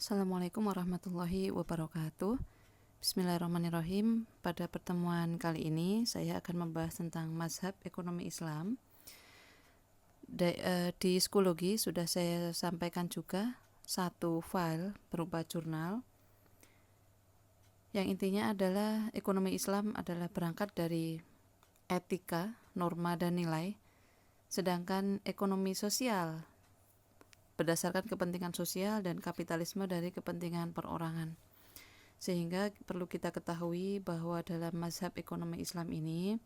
Assalamualaikum warahmatullahi wabarakatuh. Bismillahirrahmanirrahim. Pada pertemuan kali ini saya akan membahas tentang mazhab ekonomi Islam. Di Schoology sudah saya sampaikan juga satu file berupa jurnal yang intinya adalah ekonomi Islam adalah berangkat dari etika, norma, dan nilai, sedangkan ekonomi sosial berdasarkan kepentingan sosial dan kapitalisme dari kepentingan perorangan. Sehingga perlu kita ketahui bahwa dalam mazhab ekonomi Islam ini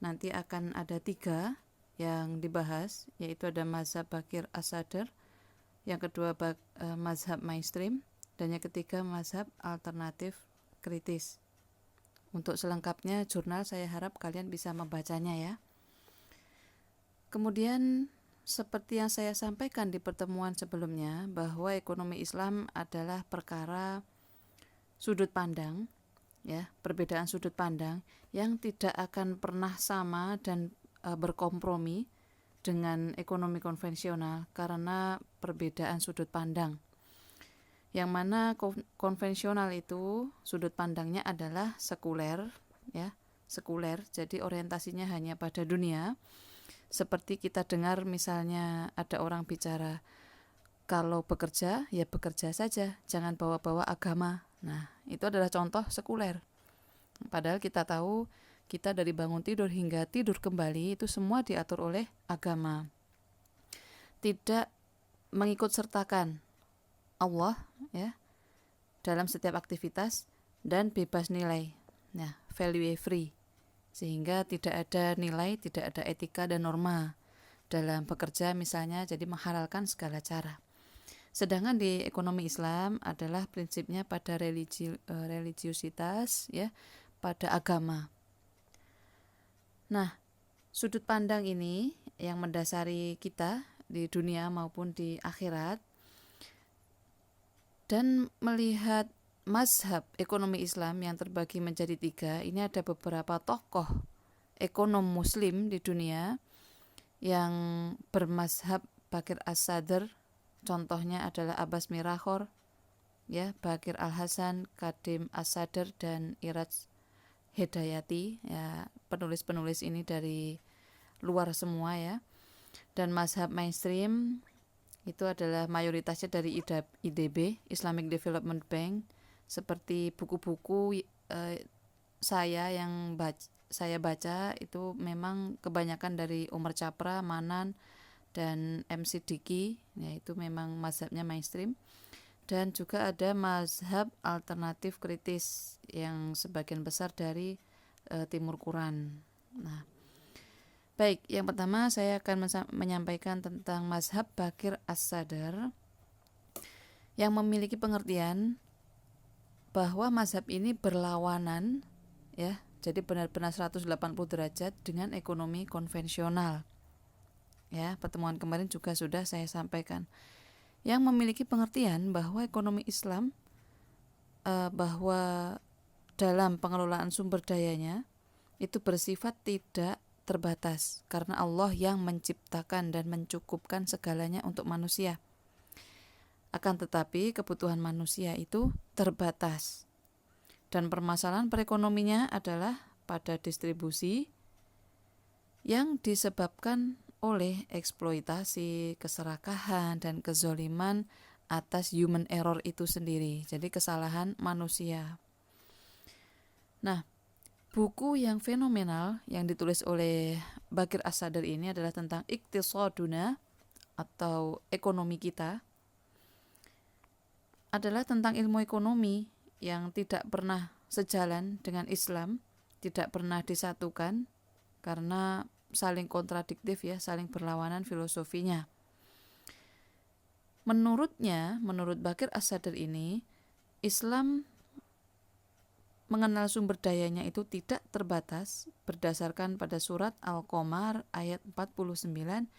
nanti akan ada 3 yang dibahas, yaitu ada mazhab Bakir As-Sadr, yang kedua mazhab mainstream, dan yang ketiga mazhab alternatif kritis. Untuk selengkapnya jurnal saya harap kalian bisa membacanya ya. Kemudian seperti yang saya sampaikan di pertemuan sebelumnya, bahwa ekonomi Islam adalah perkara sudut pandang, ya, perbedaan sudut pandang yang tidak akan pernah sama dan berkompromi dengan ekonomi konvensional karena perbedaan sudut pandang. Yang mana konvensional itu sudut pandangnya adalah sekuler, ya, sekuler. Jadi orientasinya hanya pada dunia. Seperti kita dengar misalnya ada orang bicara, kalau bekerja, ya bekerja saja, jangan bawa-bawa agama. Nah, itu adalah contoh sekuler. Padahal kita tahu, kita dari bangun tidur hingga tidur kembali, itu semua diatur oleh agama. Tidak mengikut sertakan Allah ya dalam setiap aktivitas dan bebas nilai. Nah, value free. Sehingga tidak ada nilai, tidak ada etika dan norma dalam bekerja misalnya, jadi menghalalkan segala cara. Sedangkan di ekonomi Islam adalah prinsipnya pada religiusitas, ya, pada agama. Nah, sudut pandang ini yang mendasari kita di dunia maupun di akhirat, dan melihat mazhab ekonomi Islam yang terbagi menjadi 3, ini ada beberapa tokoh ekonom muslim di dunia yang bermazhab Bakir As-Sadr. Contohnya adalah Abbas Mirakhor, ya, Bakir Al-Hasan, Kadim As-Sadr, dan Iraj Hedayati. Ya, penulis-penulis ini dari luar semua ya. Dan mazhab mainstream itu adalah mayoritasnya dari IDB, Islamic Development Bank. Seperti buku-buku saya baca itu memang kebanyakan dari Umar Chapra, Manan, dan MC Diki, yaitu memang mazhabnya mainstream. Dan juga ada mazhab alternatif kritis yang sebagian besar dari Timur Quran. Nah, baik, yang pertama saya akan menyampaikan tentang mazhab Bakir As-Sadr yang memiliki pengertian bahwa mazhab ini berlawanan, ya, jadi benar-benar 180 derajat dengan ekonomi konvensional. Ya, pertemuan kemarin juga sudah saya sampaikan. Yang memiliki pengertian bahwa ekonomi Islam bahwa dalam pengelolaan sumber dayanya itu bersifat tidak terbatas karena Allah yang menciptakan dan mencukupkan segalanya untuk manusia. Akan tetapi kebutuhan manusia itu terbatas. Dan permasalahan perekonominya adalah pada distribusi yang disebabkan oleh eksploitasi, keserakahan, dan kezoliman atas human error itu sendiri. Jadi kesalahan manusia. Nah, buku yang fenomenal yang ditulis oleh Bakir As-Sadr ini adalah tentang Iqtisaduna atau ekonomi kita. Adalah tentang ilmu ekonomi yang tidak pernah sejalan dengan Islam, tidak pernah disatukan karena saling kontradiktif ya, saling berlawanan filosofinya. Menurut Bakir As-Sadr ini, Islam mengenal sumber dayanya itu tidak terbatas berdasarkan pada surat Al-Qamar ayat 49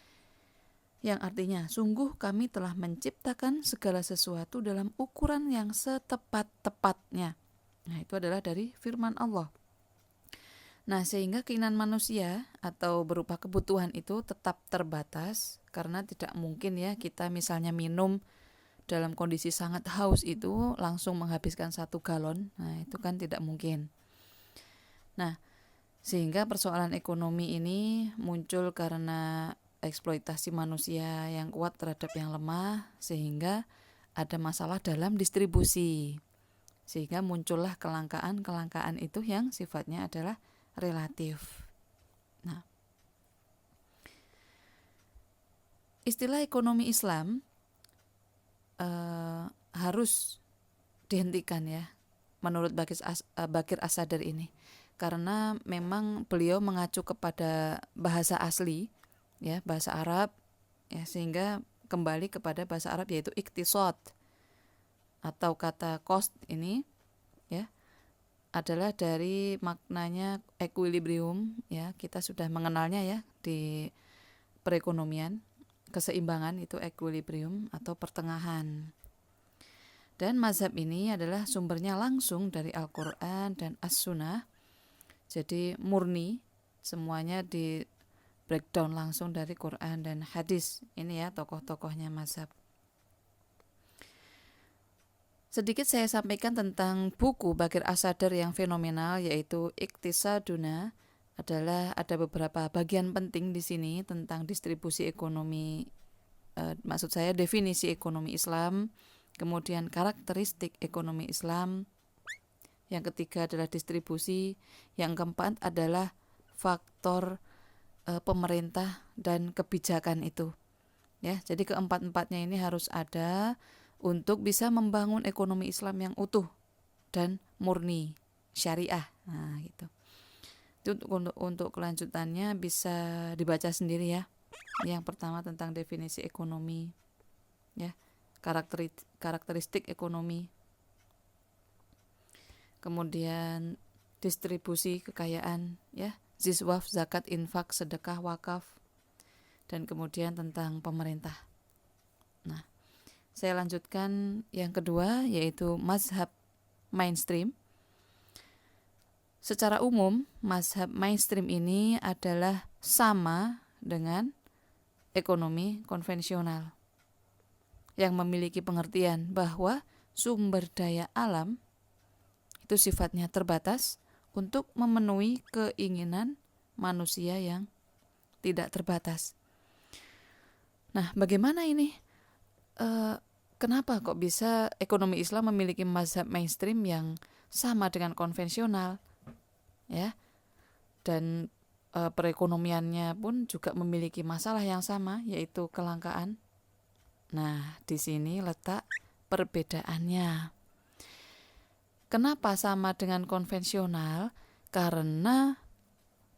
yang artinya, sungguh kami telah menciptakan segala sesuatu dalam ukuran yang setepat-tepatnya. Nah, itu adalah dari firman Allah. Nah, sehingga keinginan manusia atau berupa kebutuhan itu tetap terbatas karena tidak mungkin ya kita misalnya minum dalam kondisi sangat haus itu langsung menghabiskan 1 galon. Nah, itu kan tidak mungkin. Nah, sehingga persoalan ekonomi ini muncul karena eksploitasi manusia yang kuat terhadap yang lemah, sehingga ada masalah dalam distribusi. Sehingga muncullah kelangkaan itu yang sifatnya adalah relatif. Nah, istilah ekonomi Islam harus dihentikan ya, menurut Bakir As-Sadar ini, karena memang beliau mengacu kepada bahasa asli ya, bahasa Arab ya, sehingga kembali kepada bahasa Arab yaitu iktisad, atau kata cost ini ya adalah dari maknanya equilibrium ya, kita sudah mengenalnya ya di perekonomian. Keseimbangan itu equilibrium atau pertengahan. Dan mazhab ini adalah sumbernya langsung dari Al-Quran dan As-Sunnah. Jadi murni, semuanya di breakdown langsung dari Quran dan hadis. Ini ya tokoh-tokohnya mazhab. Sedikit saya sampaikan tentang buku Bakir As-Sadar yang fenomenal, yaitu Iqtisaduna. Ada beberapa bagian penting di sini tentang distribusi ekonomi, maksud saya definisi ekonomi Islam, kemudian karakteristik ekonomi Islam, yang ketiga adalah distribusi, yang keempat adalah faktor pemerintah dan kebijakan itu. Ya, jadi keempat-empatnya ini harus ada untuk bisa membangun ekonomi Islam yang utuh dan murni syariah. Nah, gitu. Itu untuk kelanjutannya bisa dibaca sendiri ya. Yang pertama tentang definisi ekonomi ya, karakteristik ekonomi. Kemudian distribusi kekayaan ya, ziswaf, zakat, infak, sedekah, wakaf, dan kemudian tentang pemerintah. Nah, saya lanjutkan yang kedua, yaitu mazhab mainstream. Secara umum, mazhab mainstream ini adalah sama dengan ekonomi konvensional yang memiliki pengertian bahwa sumber daya alam itu sifatnya terbatas untuk memenuhi keinginan manusia yang tidak terbatas. Nah, bagaimana ini? Kenapa kok bisa ekonomi Islam memiliki mazhab mainstream yang sama dengan konvensional? Ya, dan perekonomiannya pun juga memiliki masalah yang sama, yaitu kelangkaan. Nah, di sini letak perbedaannya. Kenapa sama dengan konvensional? Karena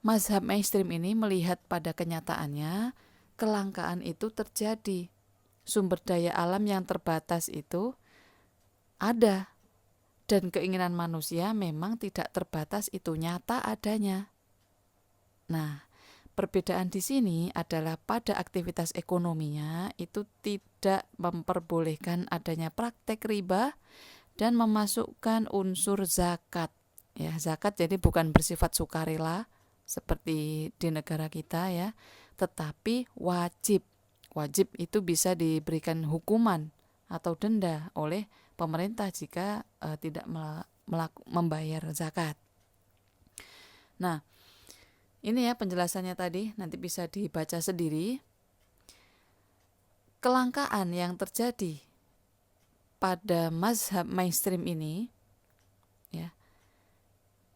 mazhab mainstream ini melihat pada kenyataannya kelangkaan itu terjadi. Sumber daya alam yang terbatas itu ada. Dan keinginan manusia memang tidak terbatas, itu nyata adanya. Nah, perbedaan di sini adalah pada aktivitas ekonominya itu tidak memperbolehkan adanya praktek riba dan memasukkan unsur zakat. Ya, zakat jadi bukan bersifat sukarela seperti di negara kita ya, tetapi wajib. Wajib itu bisa diberikan hukuman atau denda oleh pemerintah jika tidak membayar zakat. Nah, ini ya penjelasannya tadi, nanti bisa dibaca sendiri. Kelangkaan yang terjadi pada mazhab mainstream ini ya,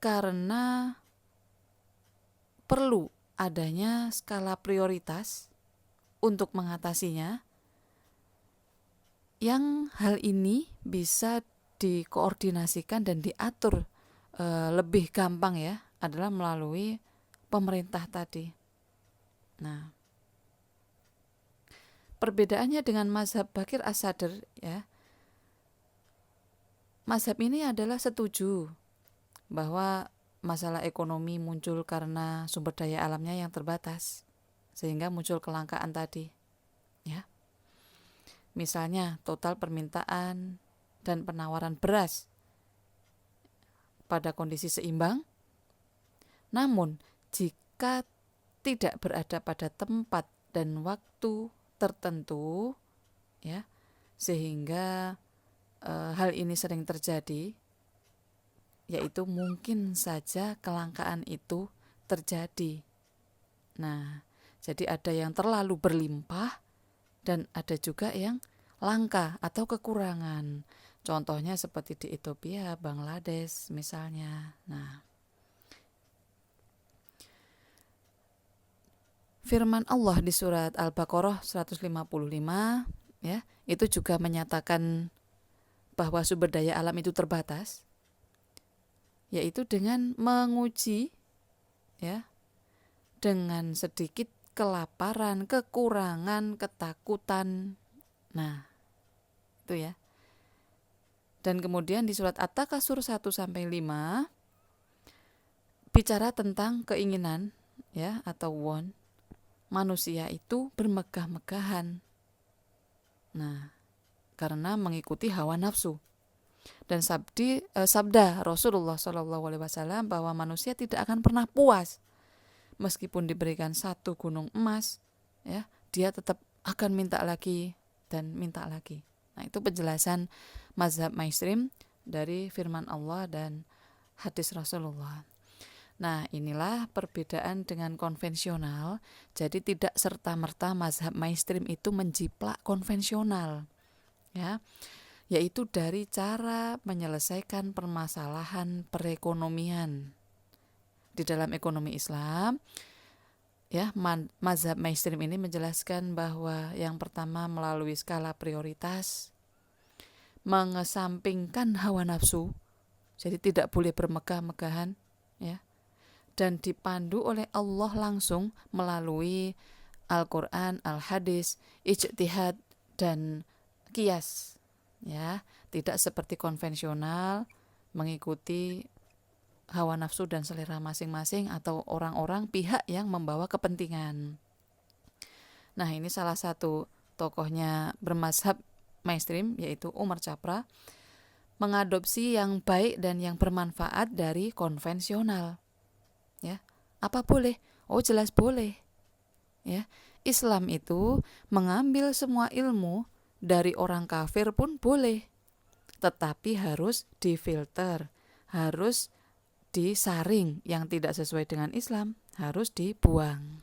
karena perlu adanya skala prioritas untuk mengatasinya, yang hal ini bisa dikoordinasikan dan diatur lebih gampang ya, adalah melalui pemerintah tadi. Nah, perbedaannya dengan mazhab Bakir As-Sadar ya, mazhab ini adalah setuju bahwa masalah ekonomi muncul karena sumber daya alamnya yang terbatas, sehingga muncul kelangkaan tadi ya. Misalnya total permintaan dan penawaran beras pada kondisi seimbang, namun jika tidak berada pada tempat dan waktu tertentu ya, sehingga hal ini sering terjadi, yaitu mungkin saja kelangkaan itu terjadi. Nah, jadi ada yang terlalu berlimpah dan ada juga yang langka atau kekurangan. Contohnya seperti di Ethiopia, Bangladesh misalnya. Nah, firman Allah di surat Al-Baqarah 155 ya, itu juga menyatakan bahwa sumber daya alam itu terbatas, yaitu dengan menguji ya, dengan sedikit kelaparan, kekurangan, ketakutan. Nah, itu ya. Dan kemudian di surat At-Takasur 1-5 bicara tentang keinginan ya atau want. Manusia itu bermegah-megahan. Nah, karena mengikuti hawa nafsu. Dan sabda Rasulullah SAW bahwa manusia tidak akan pernah puas meskipun diberikan satu gunung emas, ya, dia tetap akan minta lagi dan minta lagi. Nah, itu penjelasan mazhab mainstream dari firman Allah dan hadis Rasulullah. Nah, inilah perbedaan dengan konvensional. Jadi tidak serta-merta mazhab mainstream itu menjiplak konvensional, ya, yaitu dari cara menyelesaikan permasalahan perekonomian. Di dalam ekonomi Islam, ya, mazhab mainstream ini menjelaskan bahwa yang pertama melalui skala prioritas, mengesampingkan hawa nafsu, jadi tidak boleh bermegah-megahan, ya, dan dipandu oleh Allah langsung melalui Al-Quran, Al-Hadis, ijtihad dan qiyas, ya, tidak seperti konvensional mengikuti hawa nafsu dan selera masing-masing atau orang-orang pihak yang membawa kepentingan. Nah, ini salah satu tokohnya bermazhab mainstream yaitu Umar Chapra mengadopsi yang baik dan yang bermanfaat dari konvensional. Ya, apa boleh? Oh, jelas boleh. Ya, Islam itu mengambil semua ilmu dari orang kafir pun boleh, tetapi harus difilter, harus disaring, yang tidak sesuai dengan Islam harus dibuang.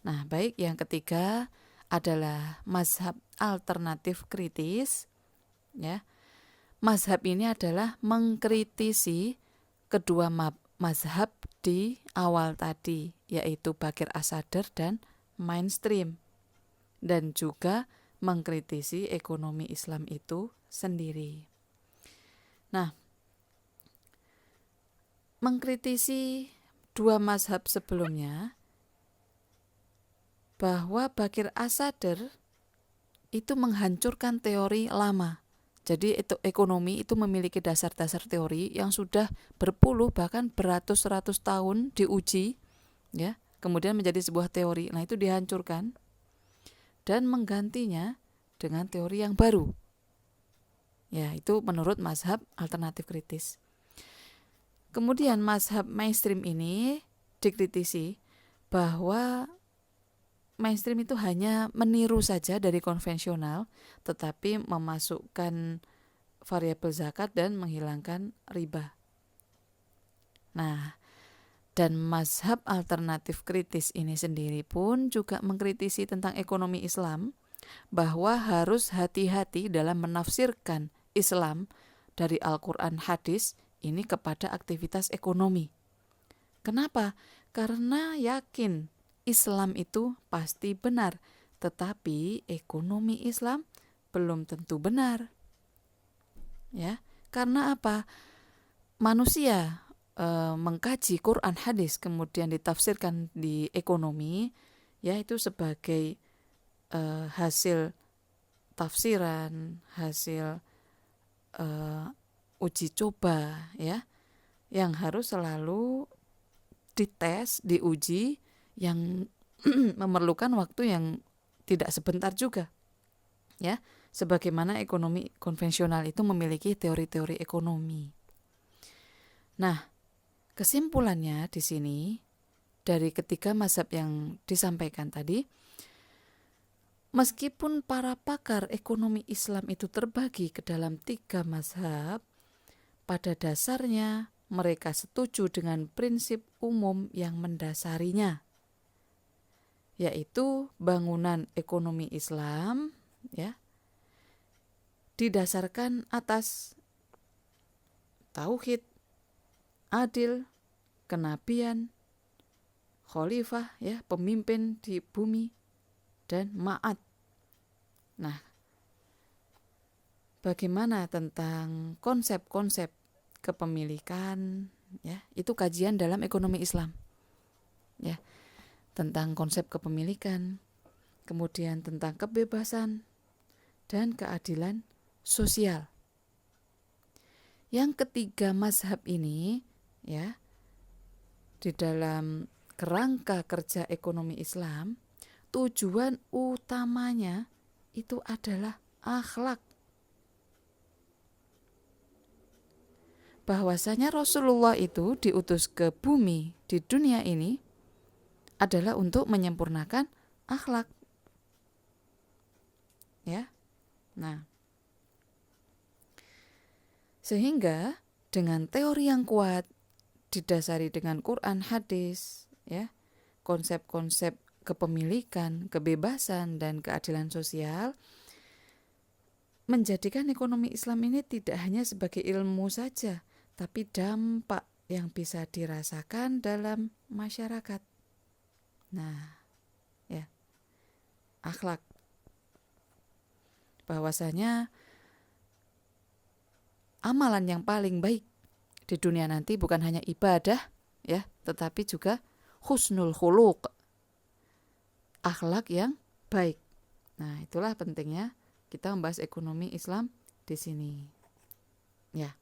Nah, baik, yang ketiga adalah mazhab alternatif kritis. Ya, mazhab ini adalah mengkritisi kedua mazhab di awal tadi, yaitu Baqir as-Sadr dan mainstream, dan juga mengkritisi ekonomi Islam itu sendiri. Nah, mengkritisi dua mazhab sebelumnya, bahwa Baqir as-Sadr itu menghancurkan teori lama. Jadi itu ekonomi itu memiliki dasar-dasar teori yang sudah berpuluh bahkan beratus-ratus tahun diuji, ya, kemudian menjadi sebuah teori. Nah, itu dihancurkan dan menggantinya dengan teori yang baru. Ya, itu menurut mazhab alternatif kritis. Kemudian mazhab mainstream ini dikritisi bahwa mainstream itu hanya meniru saja dari konvensional, tetapi memasukkan variabel zakat dan menghilangkan riba. Nah, dan mazhab alternatif kritis ini sendiri pun juga mengkritisi tentang ekonomi Islam, bahwa harus hati-hati dalam menafsirkan Islam dari Al-Quran hadis ini kepada aktivitas ekonomi. Kenapa? Karena yakin Islam itu pasti benar, tetapi ekonomi Islam belum tentu benar. Ya, karena apa? Manusia mengkaji Quran hadis kemudian ditafsirkan di ekonomi, ya, itu sebagai hasil tafsiran, hasil uji coba, ya, yang harus selalu dites, diuji, yang memerlukan waktu yang tidak sebentar juga, ya, sebagaimana ekonomi konvensional itu memiliki teori-teori ekonomi. Nah, kesimpulannya di sini dari ketiga mazhab yang disampaikan tadi, meskipun para pakar ekonomi Islam itu terbagi ke dalam 3 mazhab, pada dasarnya mereka setuju dengan prinsip umum yang mendasarinya, yaitu bangunan ekonomi Islam ya didasarkan atas tauhid, adil, kenabian, khalifah ya, pemimpin di bumi, dan ma'ad. Nah, bagaimana tentang konsep-konsep kepemilikan ya, itu kajian dalam ekonomi Islam ya, tentang konsep kepemilikan, kemudian tentang kebebasan dan keadilan sosial. Yang ketiga mazhab ini ya, di dalam kerangka kerja ekonomi Islam, tujuan utamanya itu adalah akhlak. Bahwasanya Rasulullah itu diutus ke bumi di dunia ini adalah untuk menyempurnakan akhlak. Ya. Nah, sehingga dengan teori yang kuat didasari dengan Quran, hadis, ya, konsep-konsep kepemilikan, kebebasan, dan keadilan sosial, menjadikan ekonomi Islam ini tidak hanya sebagai ilmu saja, tapi dampak yang bisa dirasakan dalam masyarakat. Nah, ya, akhlak. Bahwasanya amalan yang paling baik di dunia nanti bukan hanya ibadah ya, tetapi juga husnul khuluq, akhlak yang baik. Nah, itulah pentingnya kita membahas ekonomi Islam di sini. Ya.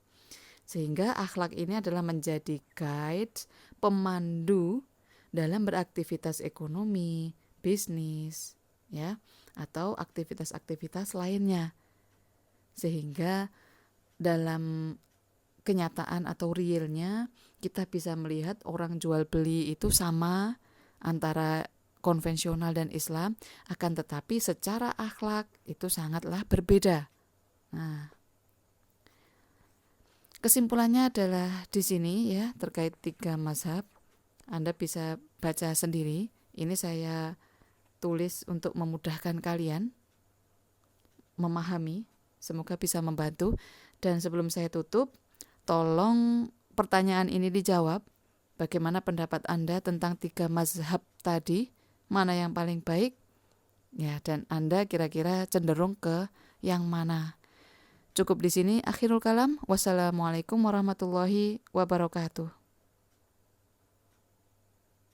Sehingga akhlak ini adalah menjadi guide, pemandu dalam beraktivitas ekonomi, bisnis, ya, atau aktivitas-aktivitas lainnya. Sehingga dalam kenyataan atau realnya kita bisa melihat orang jual beli itu sama antara konvensional dan Islam, akan tetapi secara akhlak itu sangatlah berbeda. Nah, kesimpulannya adalah di sini ya, terkait 3 mazhab. Anda bisa baca sendiri. Ini saya tulis untuk memudahkan kalian memahami. Semoga bisa membantu. Dan sebelum saya tutup, tolong pertanyaan ini dijawab. Bagaimana pendapat Anda tentang 3 mazhab tadi? Mana yang paling baik? Ya, dan Anda kira-kira cenderung ke yang mana? Cukup di sini akhirul kalam. Wassalamualaikum warahmatullahi wabarakatuh.